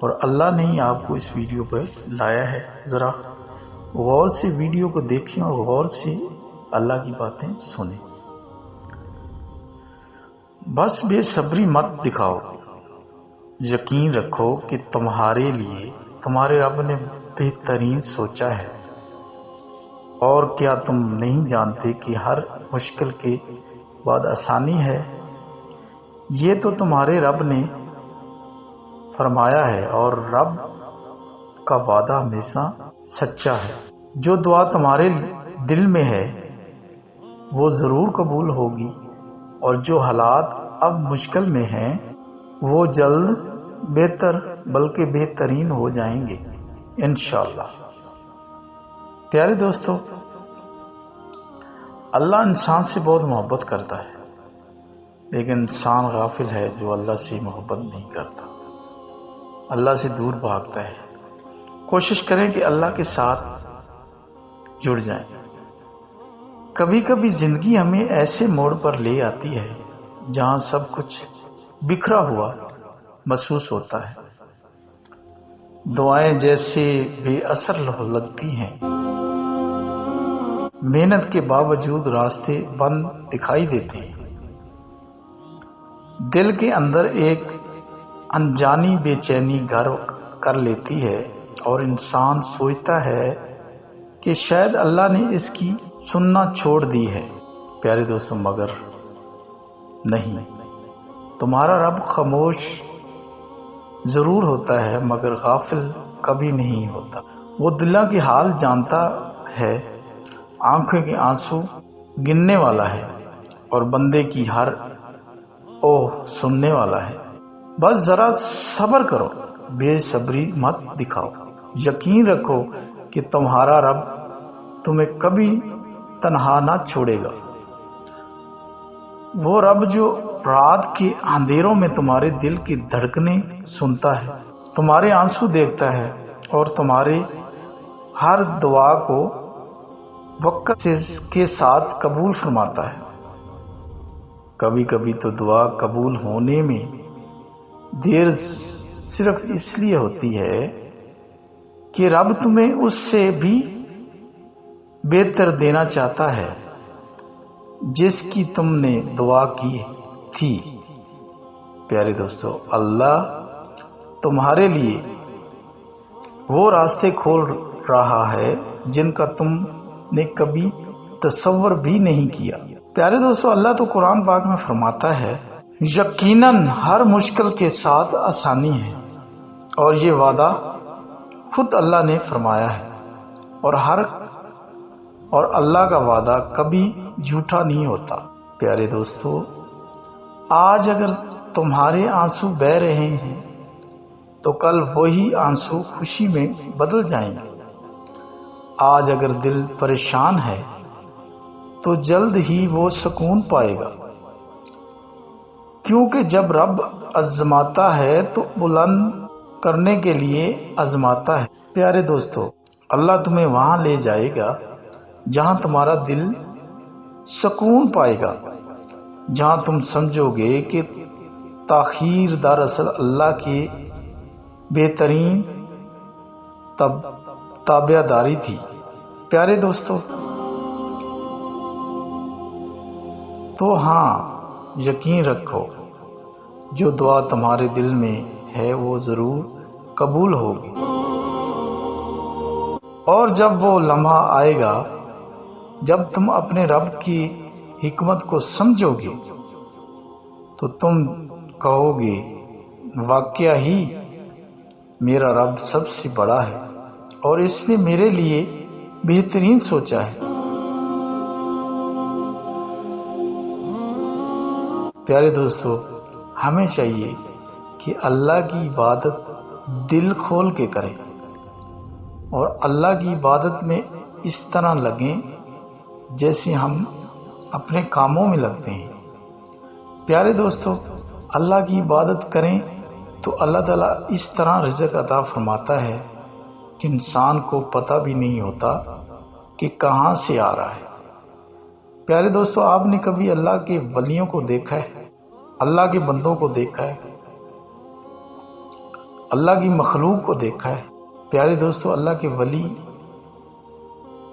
اور اللہ نے ہی آپ کو اس ویڈیو پہ لایا ہے۔ ذرا غور سے ویڈیو کو دیکھیں اور غور سے اللہ کی باتیں سنیں۔ بس بے صبری مت دکھاؤ، یقین رکھو کہ تمہارے لیے تمہارے رب نے بہترین سوچا ہے۔ اور کیا تم نہیں جانتے کہ ہر مشکل کے بعد آسانی ہے؟ یہ تو تمہارے رب نے فرمایا ہے، اور رب کا وعدہ ہمیشہ سچا ہے۔ جو دعا تمہارے دل میں ہے وہ ضرور قبول ہوگی، اور جو حالات اب مشکل میں ہیں وہ جلد بہتر بلکہ بہترین ہو جائیں گے انشاءاللہ۔ پیارے دوستو، اللہ انسان سے بہت محبت کرتا ہے، لیکن انسان غافل ہے جو اللہ سے محبت نہیں کرتا، اللہ سے دور بھاگتا ہے۔ کوشش کریں کہ اللہ کے ساتھ جڑ جائیں۔ کبھی کبھی زندگی ہمیں ایسے موڑ پر لے آتی ہے جہاں سب کچھ بکھرا ہوا محسوس ہوتا ہے، دعائیں جیسے بے اثر لگتی ہیں، محنت کے باوجود راستے بند دکھائی دیتے ہیں، دل کے اندر ایک انجانی بے چینی گھر کر لیتی ہے، اور انسان سوچتا ہے کہ شاید اللہ نے اس کی سننا چھوڑ دی ہے۔ پیارے دوستو، مگر نہیں، تمہارا رب خاموش ضرور ہوتا ہے مگر غافل کبھی نہیں ہوتا۔ وہ دلوں کے حال جانتا ہے، آنکھوں کے آنسو گننے والا ہے، اور بندے کی ہر اوہ سننے والا ہے۔ بس ذرا صبر کرو، بے صبری مت دکھاؤ، یقین رکھو کہ تمہارا رب تمہیں کبھی تنہا نہ چھوڑے گا۔ وہ رب جو رات کے اندھیروں میں تمہارے دل کی دھڑکنیں سنتا ہے، تمہارے آنسو دیکھتا ہے، اور تمہارے ہر دعا کو وقت کے ساتھ قبول فرماتا ہے۔ کبھی کبھی تو دعا قبول ہونے میں دیر صرف اس لیے ہوتی ہے کہ رب تمہیں اس سے بھی بہتر دینا چاہتا ہے جس کی تم نے دعا کی تھی۔ پیارے دوستو، اللہ تمہارے لیے وہ راستے کھول رہا ہے جن کا تم نے کبھی تصور بھی نہیں کیا۔ پیارے دوستو، اللہ تو قرآن پاک میں فرماتا ہے، یقیناً ہر مشکل کے ساتھ آسانی ہے، اور یہ وعدہ خود اللہ نے فرمایا ہے، اور اللہ کا وعدہ کبھی جھوٹا نہیں ہوتا۔ پیارے دوستو، آج اگر تمہارے آنسو بہہ رہے ہیں تو کل وہی آنسو خوشی میں بدل جائیں گے۔ آج اگر دل پریشان ہے تو جلد ہی وہ سکون پائے گا، کیونکہ جب رب آزماتا ہے تو بلند کرنے کے لیے آزماتا ہے۔ پیارے دوستو، اللہ تمہیں وہاں لے جائے گا جہاں تمہارا دل سکون پائے گا، جہاں تم سمجھو گے کہ تاخیر دراصل اللہ کی بہترین تابع داری تھی۔ پیارے دوستو، تو ہاں، یقین رکھو جو دعا تمہارے دل میں ہے وہ ضرور قبول ہوگی، اور جب وہ لمحہ آئے گا جب تم اپنے رب کی حکمت کو سمجھو گے تو تم کہو گے، واقعہ ہی میرا رب سب سے بڑا ہے، اور اس نے میرے لیے بہترین سوچا ہے۔ پیارے دوستو، ہمیں چاہیے کہ اللہ کی عبادت دل کھول کے کریں، اور اللہ کی عبادت میں اس طرح لگیں جیسے ہم اپنے کاموں میں لگتے ہیں۔ پیارے دوستو، اللہ کی عبادت کریں تو اللہ تعالیٰ اس طرح رزق عطا فرماتا ہے کہ انسان کو پتہ بھی نہیں ہوتا کہ کہاں سے آ رہا ہے۔ پیارے دوستو، آپ نے کبھی اللہ کے ولیوں کو دیکھا ہے؟ اللہ کے بندوں کو دیکھا ہے؟ اللہ کی مخلوق کو دیکھا ہے۔ پیارے دوستو، اللہ کے ولی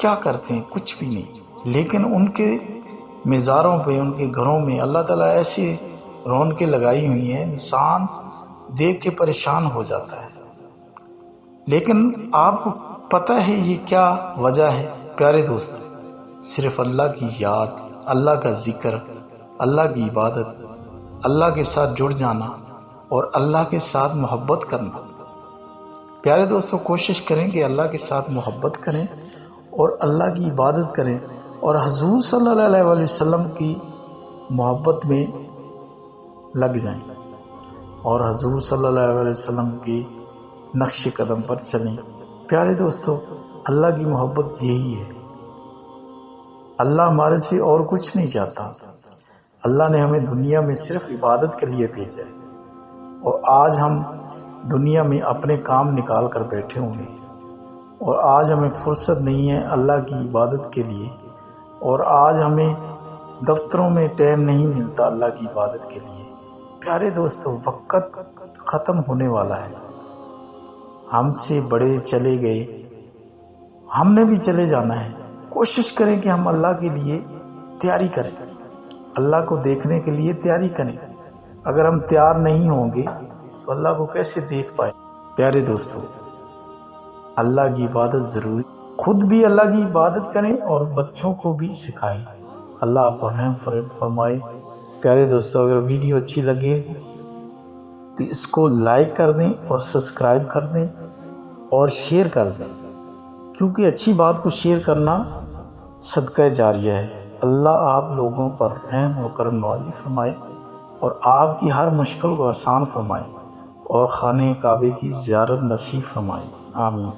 کیا کرتے ہیں؟ کچھ بھی نہیں، لیکن ان کے مزاروں پہ، ان کے گھروں میں اللہ تعالیٰ ایسی رونقیں لگائی ہوئی ہیں، انسان دیکھ کے پریشان ہو جاتا ہے۔ لیکن آپ کو پتہ ہے یہ کیا وجہ ہے؟ پیارے دوستو، صرف اللہ کی یاد، اللہ کا ذکر، اللہ کی عبادت، اللہ کے ساتھ جڑ جانا اور اللہ کے ساتھ محبت کرنا۔ پیارے دوستو، کوشش کریں کہ اللہ کے ساتھ محبت کریں اور اللہ کی عبادت کریں اور حضور صلی اللہ علیہ وسلم کی محبت میں لگ جائیں اور حضور صلی اللہ علیہ وسلم کی نقش قدم پر چلیں۔ پیارے دوستو، اللہ کی محبت یہی ہے۔ اللہ ہمارے سے اور کچھ نہیں چاہتا۔ اللہ نے ہمیں دنیا میں صرف عبادت کے لیے بھیجا ہے، اور آج ہم دنیا میں اپنے کام نکال کر بیٹھے ہوئے ہیں، اور آج ہمیں فرصت نہیں ہے اللہ کی عبادت کے لیے، اور آج ہمیں دفتروں میں ٹائم نہیں ملتا اللہ کی عبادت کے لیے۔ پیارے دوستو، وقت ختم ہونے والا ہے، ہم سے بڑے چلے گئے، ہم نے بھی چلے جانا ہے۔ کوشش کریں کہ ہم اللہ کے لیے تیاری کریں، اللہ کو دیکھنے کے لیے تیاری کریں۔ اگر ہم تیار نہیں ہوں گے تو اللہ کو کیسے دیکھ پائیں؟ پیارے دوستو، اللہ کی عبادت ضروری، خود بھی اللہ کی عبادت کریں اور بچوں کو بھی سکھائیں۔ اللہ آپ پر رحم فرمائے۔ پیارے دوستو، اگر ویڈیو اچھی لگے تو اس کو لائک کر دیں اور سبسکرائب کر دیں اور شیئر کر دیں، کیونکہ اچھی بات کو شیئر کرنا صدقہ جاریہ ہے۔ اللہ آپ لوگوں پر رحم و کرم نوازی فرمائے اور آپ کی ہر مشکل کو آسان فرمائے اور خانہ کعبے کی زیارت نصیب فرمائے۔ آمین۔